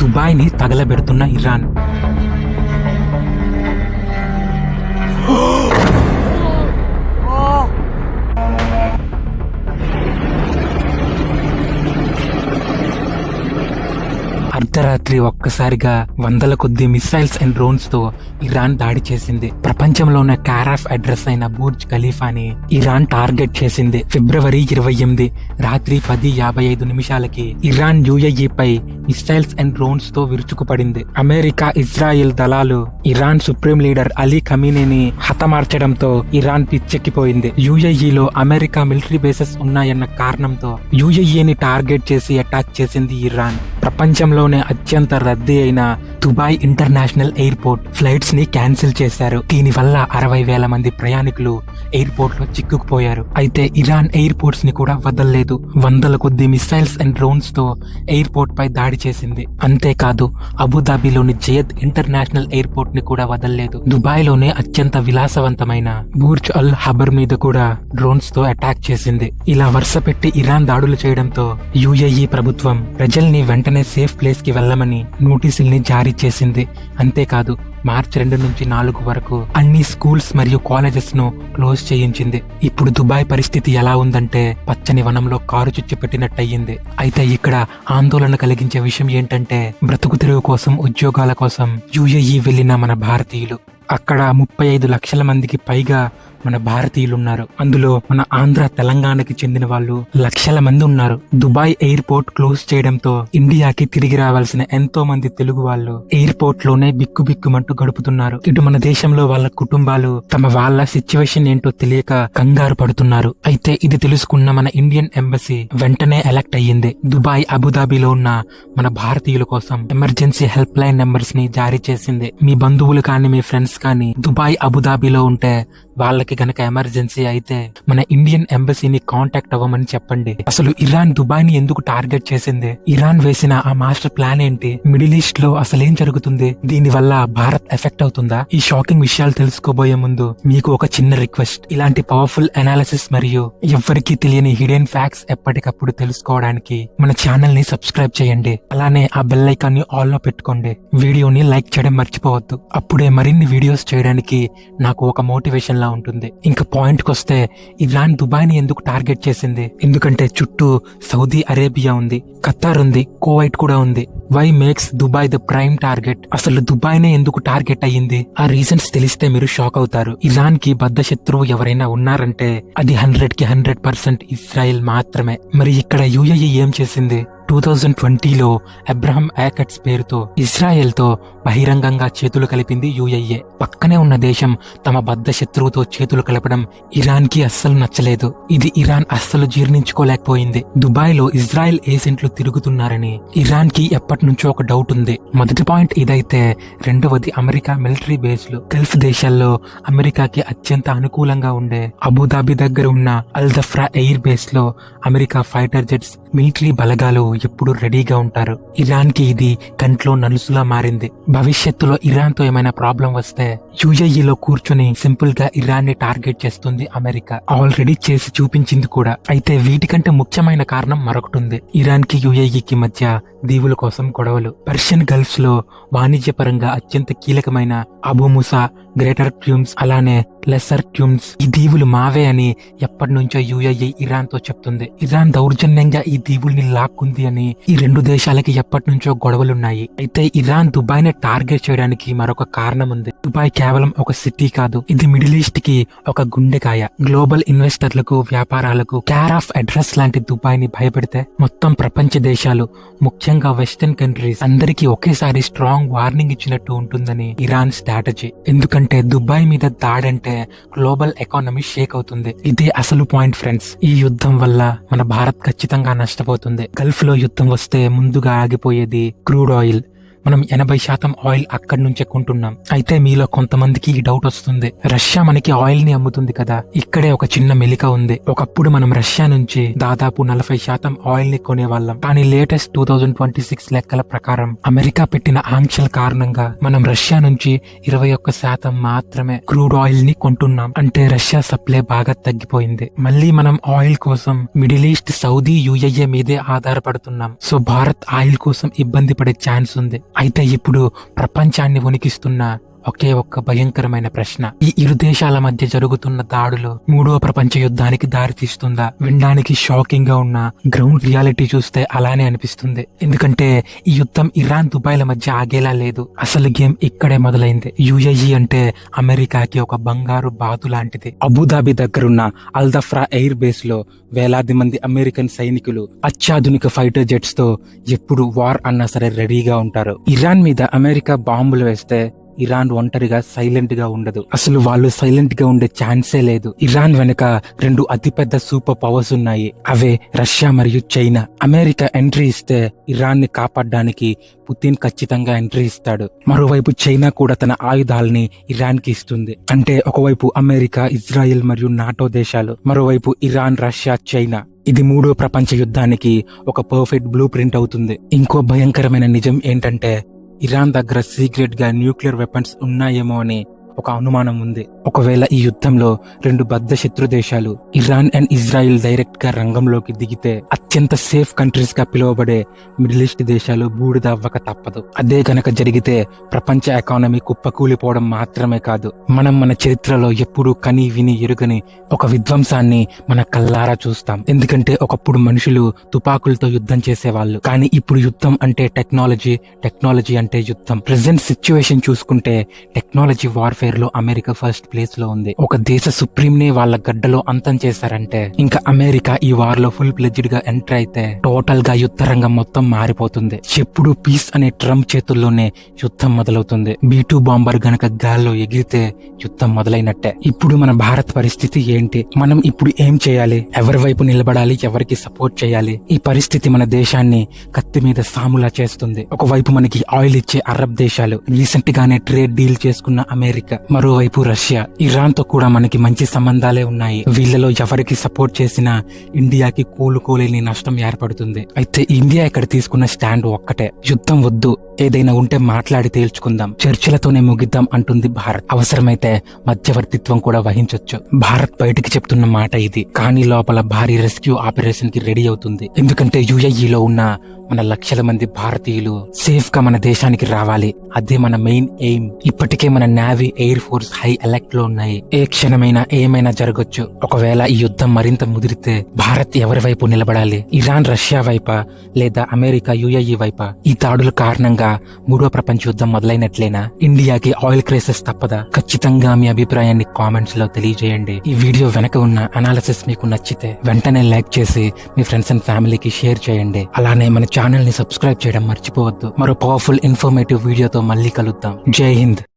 దుబాయ్ని తగలబెడుతున్న Iran. అర్ధరాత్రి ఒక్కసారిగా వందల కొద్ది మిసైల్స్ అండ్ డ్రోన్స్ తో ఇరాన్ దాడి చేసింది. ప్రపంచంలోనే కారాఫ్ అడ్రస్ అయిన బుర్జ్ ఖలీఫాని ఇరాన్ టార్గెట్ చేసింది. ఫిబ్రవరి 28 రాత్రి 10:55 ఇరాన్ యుఏఈ పై మిసైల్స్ అండ్ డ్రోన్స్ తో విరుచుకుపడింది. అమెరికా, ఇజ్రాయెల్ దళాలు ఇరాన్ సుప్రీం లీడర్ అలీ ఖమీనీని హతమార్చడంతో ఇరాన్ పిచ్చెక్కిపోయింది. యుఏఈలో అమెరికా మిలిటరీ బేసెస్ ఉన్నాయన్న కారణంతో యుఏఈని టార్గెట్ చేసి అటాక్ చేసింది ఇరాన్. ప్రపంచంలోనే అత్యంత రద్దీ అయిన దుబాయ్ ఇంటర్నేషనల్ ఎయిర్పోర్ట్ ఫ్లైట్స్ ని క్యాన్సిల్ చేశారు. దీనివల్ల 60,000 మంది ప్రయాణికులు ఎయిర్పోర్ట్ లో చిక్కుకుపోయారు. అయితే ఇరాన్ ఎయిర్పోర్ట్స్ ని కూడా వదలలేదు. వందల కొద్ది మిసైల్స్ అండ్ డ్రోన్స్ తో ఎయిర్పోర్ట్ పై దాడి చేసింది. అంతేకాదు అబుదాబిలోని జయద్ ఇంటర్నేషనల్ ఎయిర్పోర్ట్ ని కూడా వదలలేదు. దుబాయ్ లోనే అత్యంత విలాసవంతమైన బుర్జ్ అల్ హబర్ మీద కూడా డ్రోన్స్ తో అటాక్ చేసింది. ఇలా వరుస పెట్టి ఇరాన్ దాడులు చేయడంతో యుఏఈ ప్రభుత్వం ప్రజల్ని వెంటనే సేఫ్ ప్లేస్ కి వెళ్లమని నోటీసుల్ని జారీ చేసింది. అంతేకాదు మార్చి 2 నుంచి 4 వరకు అన్ని స్కూల్స్ మరియు కాలేజెస్ ను క్లోజ్ చేయించింది. ఇప్పుడు దుబాయ్ పరిస్థితి ఎలా ఉందంటే పచ్చని వనంలో కారు చుచ్చు పెట్టినట్టయింది. అయితే ఇక్కడ ఆందోళన కలిగించే విషయం ఏంటంటే బ్రతుకు తెరువు కోసం, ఉద్యోగాల కోసం యుఏఈ వెళ్లిన మన భారతీయులు. అక్కడ 35 లక్షల మందికి పైగా మన భారతీయులు ఉన్నారు. అందులో మన ఆంధ్ర, తెలంగాణకి చెందిన వాళ్ళు లక్షల మంది ఉన్నారు. దుబాయ్ ఎయిర్పోర్ట్ క్లోజ్ చేయడంతో ఇండియాకి తిరిగి రావాల్సిన ఎంతో మంది తెలుగు వాళ్ళు ఎయిర్పోర్ట్ లోనే బిక్కుబిక్కుమంటూ గడుపుతున్నారు. ఇటు మన దేశంలో వాళ్ళ కుటుంబాలు తమ వాళ్ళ సిచ్యువేషన్ ఏంటో తెలియక కంగారు పడుతున్నారు. అయితే ఇది తెలుసుకున్న మన ఇండియన్ ఎంబసీ వెంటనే ఎలక్ట్ అయ్యింది. దుబాయ్, అబుదాబిలో ఉన్న మన భారతీయుల కోసం ఎమర్జెన్సీ హెల్ప్ లైన్ నెంబర్స్ ని జారీ చేసింది. మీ బంధువులు కానీ, మీ ఫ్రెండ్స్ కానీ దుబాయ్, అబుదాబిలో ఉంటే వాళ్ళకి గనక ఎమర్జెన్సీ అయితే మన ఇండియన్ ఎంబసీని కాంటాక్ట్ అవ్వమని చెప్పండి. అసలు ఇరాన్ దుబాయ్ ని ఎందుకు టార్గెట్ చేసింది? ఇరాన్ వేసిన ఆ మాస్టర్ ప్లాన్ ఏంటి? మిడిల్ ఈస్ట్ లో అసలేం జరుగుతుంది? దీని వల్ల భారత్ ఎఫెక్ట్ అవుతుందా? ఈ షాకింగ్ విషయాలు తెలుసుకోబోయే ముందు మీకు ఒక చిన్న రిక్వెస్ట్. ఇలాంటి పవర్ఫుల్ అనాలిసిస్ మరియు ఎవ్వరికీ తెలియని హిడెన్ ఫ్యాక్ట్స్ ఎప్పటికప్పుడు తెలుసుకోవడానికి మన ఛానల్ ని సబ్స్క్రైబ్ చేయండి. అలానే ఆ బెల్ ఐకాన్ ని ఆల్ లో పెట్టుకోండి. వీడియోని లైక్ చేయడం మర్చిపోవద్దు. అప్పుడే మరిన్ని వీడియోస్ చేయడానికి నాకు ఒక మోటివేషన్ లా ఉంటుంది. ఇంకా పాయింట్ కి వస్తే ఇరాన్ దుబాయ్ ని ఎందుకు టార్గెట్ చేసింది? ఎందుకంటే చుట్టూ సౌదీ అరేబియా ఉంది, ఖతార్ ఉంది, కువైట్ కూడా ఉంది. Why makes Dubai the prime target? అసలు దుబాయ్ నే ఎందుకు టార్గెట్ అయ్యింది? ఆ రీజన్స్ తెలిస్తే మీరు షాక్ అవుతారు. ఇరాన్ కి బద్ద శత్రువు ఎవరైనా ఉన్నారంటే అది 100కి 100% ఇజ్రాయెల్ మాత్రమే. మరి ఇక్కడ యుఏఈ ఏం చేసింది? 2020లో అబ్రహం యాకట్స్ పేరుతో ఇజ్రాయెల్ తో బహిరంగంగా చేతులు కలిపింది యుఏఈ. పక్కనే ఉన్న దేశం తమ బద్ద శత్రువుతో చేతులు కలపడం ఇరాన్ కి అస్సలు నచ్చలేదు. ఇది ఇరాన్ అస్సలు జీర్ణించుకోలేకపోయింది. దుబాయ్ లో ఇజ్రాయెల్ ఏజెంట్లు తిరుగుతున్నారని ఇరాన్ కి ఎప్పటి నుంచో ఒక డౌట్ ఉంది. మొదటి పాయింట్ ఇదైతే, రెండవది అమెరికా మిలిటరీ బేస్లు. గల్ఫ్ దేశాల్లో అమెరికాకి అత్యంత అనుకూలంగా ఉండే అబుదాబి దగ్గర ఉన్న అల్ దఫ్రా ఎయిర్ బేస్ లో అమెరికా ఫైటర్ జెట్స్, మిలిటరీ బలగాలు ఎప్పుడు రెడీగా ఉంటారు. ఇరాన్ కి ఇది కంట్లో నలుసులా మారింది. భవిష్యత్తులో ఇరాన్ తో ఏమైనా ప్రాబ్లం వస్తే యుఏఈలో కూర్చొని సింపుల్ గా ఇరాన్ ని టార్గెట్ చేస్తుంది అమెరికా. ఆల్రెడీ చేసి చూపించింది కూడా. అయితే వీటికంటే ముఖ్యమైన కారణం మరొకటి ఉంది. ఇరాన్ కి యుఏఈకి మధ్య దీవుల కోసం గొడవలు. పర్షియన్ గల్ఫ్ లో వాణిజ్యపరంగా అత్యంత కీలకమైన అబు ముసా, గ్రేటర్ ట్యూమ్స్, అలానే లెసర్ ట్యూమ్స్, ఈ దీవులు మావే అని ఎప్పటి నుంచో యుఏఈ ఇరాన్ తో చెప్తుంది. ఇరాన్ దౌర్జన్యంగా ఈ దీవుల్ని లాక్కుంది అని ఈ రెండు దేశాలకి ఎప్పటి నుంచో గొడవలున్నాయి. అయితే ఇరాన్ దుబాయ్ ని టార్గెట్ చేయడానికి మరొక కారణం ఉంది. దుబాయ్ కేవలం ఒక సిటీ కాదు, ఇది మిడిల్ ఈస్ట్ కి ఒక గుండెకాయ. గ్లోబల్ ఇన్వెస్టర్లకు, వ్యాపారాలకు కేర్ ఆఫ్ అడ్రస్ లాంటి దుబాయ్ ని భయపెడితే మొత్తం ప్రపంచ దేశాలు, ముఖ్యంగా వెస్టర్న్ కంట్రీస్ అందరికీ ఒకేసారి స్ట్రాంగ్ వార్నింగ్ ఇచ్చినట్టు ఉంటుందని ఇరాన్ స్ట్రాటజీ. ఎందుకంటే దుబాయ్ మీద దాడంటే గ్లోబల్ ఎకానమీ షేక్ అవుతుంది. ఇదే అసలు పాయింట్ ఫ్రెండ్స్. ఈ యుద్ధం వల్ల మన భారత్ ఖచ్చితంగా నష్టపోతుంది. గల్ఫ్ లో యుద్ధం వస్తే ముందుగా ఆగిపోయేది క్రూడ్ ఆయిల్. మనం 80% ఆయిల్ అక్కడి నుంచే కొంటున్నాం. అయితే మీలో కొంతమందికి ఈ డౌట్ వస్తుంది, రష్యా మనకి ఆయిల్ ని అమ్ముతుంది కదా. ఇక్కడే ఒక చిన్న మెలిక ఉంది. ఒకప్పుడు మనం రష్యా నుంచి దాదాపు 40% ఆయిల్ ని కొనేవాళ్ళం. కానీ లేటెస్ట్ 2026 లెక్కల ప్రకారం అమెరికా పెట్టిన ఆంక్షల కారణంగా మనం రష్యా నుంచి 21% మాత్రమే క్రూడ్ ఆయిల్ ని కొంటున్నాం. అంటే రష్యా సప్లై బాగా తగ్గిపోయింది. మళ్ళీ మనం ఆయిల్ కోసం మిడిల్ ఈస్ట్, సౌదీ, యుఏఏ మీదే ఆధారపడుతున్నాం. సో భారత్ ఆయిల్ కోసం ఇబ్బంది పడే ఛాన్స్ ఉంది. అయితే ఇప్పుడు ప్రపంచాన్ని వణికిస్తున్న ఒకే ఒక్క భయంకరమైన ప్రశ్న, ఈ ఇరు దేశాల మధ్య జరుగుతున్న దాడులు మూడవ ప్రపంచ యుద్ధానికి దారితీస్తుందా? వినడానికి షాకింగ్ గా ఉన్న గ్రౌండ్ రియాలిటీ చూస్తే అలానే అనిపిస్తుంది. ఎందుకంటే ఈ యుద్ధం ఇరాన్, దుబాయ్ల మధ్య ఆగేలా లేదు. అసలు గేమ్ ఇక్కడే మొదలైంది. యుఏఈ అంటే అమెరికాకి ఒక బంగారు బాతు లాంటిది. అబుదాబి దగ్గరున్న అల్దఫ్రా ఎయిర్ బేస్ లో వేలాది మంది అమెరికన్ సైనికులు అత్యాధునిక ఫైటర్ జెట్స్ తో ఎప్పుడు వార్ అన్నా సరే రెడీగా ఉంటారు. ఇరాన్ మీద అమెరికా బాంబులు వేస్తే ఇరాన్ ఒంటరిగా సైలెంట్ గా ఉండదు. అసలు వాళ్ళు సైలెంట్ గా ఉండే ఛాన్సే లేదు. ఇరాన్ వెనుక 2 అతిపెద్ద సూపర్ పవర్స్ ఉన్నాయి. అవే రష్యా మరియు చైనా. అమెరికా ఎంట్రీ ఇస్తే ఇరాన్ ని కాపాడడానికి పుతిన్ ఖచ్చితంగా ఎంట్రీ ఇస్తాడు. మరోవైపు చైనా కూడా తన ఆయుధాలని ఇరాన్ కి ఇస్తుంది. అంటే ఒకవైపు అమెరికా, ఇజ్రాయెల్ మరియు నాటో దేశాలు, మరోవైపు ఇరాన్, రష్యా, చైనా. ఇది మూడో ప్రపంచ యుద్ధానికి ఒక పర్ఫెక్ట్ బ్లూ ప్రింట్ అవుతుంది. ఇంకో భయంకరమైన నిజం ఏంటంటే ఇరాన్ దగ్గర సీక్రెట్ గా న్యూక్లియర్ వెపన్స్ ఉన్నాయేమో అని ఒక అనుమానం ఉంది. ఒకవేళ ఈ యుద్ధంలో 2 బద్ధ శత్రు దేశాలు ఇరాన్ అండ్ ఇజ్రాయిల్ డైరెక్ట్ గా రంగంలోకి దిగితే అత్యంత సేఫ్ కంట్రీస్ గా పిలువబడే మిడిల్ ఈస్ట్ దేశాలు బూడిద అవ్వక తప్పదు. అదే గనక జరిగితే ప్రపంచ ఎకానమీ కుప్పకూలిపోవడం మాత్రమే కాదు, మనం మన చరిత్రలో ఎప్పుడూ కని విని ఎరుగని ఒక విధ్వంసాన్ని మన కల్లారా చూస్తాం. ఎందుకంటే ఒకప్పుడు మనుషులు తుపాకులతో యుద్ధం చేసేవాళ్ళు, కానీ ఇప్పుడు యుద్ధం అంటే టెక్నాలజీ, టెక్నాలజీ అంటే యుద్ధం. ప్రెసెంట్ సిచ్యువేషన్ చూసుకుంటే టెక్నాలజీ వార్ఫేర్ లో అమెరికా ఫస్ట్ ప్లేస్ లో ఉంది. ఒక దేశ సుప్రీం ని వాళ్ళ గడ్డలో అంతం చేశారంటే ఇంకా అమెరికా ఈ వార్ లో ఫుల్ ప్లెడ్జ్డ్ గా ఎంటర్ అయితే టోటల్ గా యుద్ధ రంగం మొత్తం మారిపోతుంది. ఎప్పుడు పీస్ అనే ట్రంప్ చేతుల్లోనే యుద్ధం మొదలవుతుంది. B2 బాంబర్ గనక గాల్లో ఎగిరితే యుద్ధం మొదలైనట్టే. ఇప్పుడు మన భారత్ పరిస్థితి ఏంటి? మనం ఇప్పుడు ఏం చేయాలి? ఎవరి వైపు నిలబడాలి? ఎవరికి సపోర్ట్ చేయాలి? ఈ పరిస్థితి మన దేశాన్ని కత్తి మీద సాములా చేస్తుంది. ఒకవైపు మనకి ఆయిల్ ఇచ్చే అరబ్ దేశాలు, రీసెంట్ గానే ట్రేడ్ డీల్ చేసుకున్న అమెరికా, మరోవైపు రష్యా, ఇరాన్ తో కూడా మనకి మంచి సంబంధాలే ఉన్నాయి. వీళ్ళలో ఎవరికి సపోర్ట్ చేసినా ఇండియాకి కోలుకోలేని నష్టం ఏర్పడుతుంది. అయితే ఇండియా ఇక్కడ తీసుకున్న స్టాండ్ ఒక్కటే, యుద్ధం వద్దు, ఏదైనా ఉంటే మాట్లాడి తేల్చుకుందాం, చర్చలతోనే ముగిద్దాం అంటుంది భారత్. అవసరమైతే మధ్యవర్తిత్వం కూడా వహించొచ్చు. భారత్ బయటికి చెప్తున్న మాట ఇది, కానీ లోపల భారీ రెస్క్యూ ఆపరేషన్ కి రెడీ అవుతుంది. ఎందుకంటే యుఏఈలో ఉన్న మన లక్షల మంది భారతీయులు సేఫ్ గా మన దేశానికి రావాలి. అదే మన మెయిన్ ఎయిమ్. ఇప్పటికే మన navy, air force high alert లో ఉన్నాయి. ఏ క్షణమైనా ఏమైనా జరగొచ్చు. ఒకవేళ ఈ యుద్ధం మరింత ముదిరితే భారత్ ఎవరి వైపు నిలబడాలి? ఇరాన్, రష్యా వైపా, లేదా అమెరికా, యుఏఈ వైపా? ఈ దాడుల కారణంగా మూడో ప్రపంచ యుద్ధం మొదలైనట్లేనా? ఇండియాకి ఆయిల్ క్రైసిస్ తప్పదా? ఖచ్చితంగా మీ అభిప్రాయాన్ని కామెంట్స్ లో తెలియజేయండి. ఈ వీడియో వెనక ఉన్న అనాలిసిస్ మీకు నచ్చితే వెంటనే లైక్ చేసి మీ ఫ్రెండ్స్ అండ్ ఫ్యామిలీకి షేర్ చేయండి. అలానే మన ఛానల్ ని సబ్స్క్రైబ్ చేయడం మర్చిపోవద్దు. మరో పవర్ఫుల్ ఇన్ఫర్మేటివ్ వీడియోతో మళ్ళీ కలుద్దాం. జై హింద్.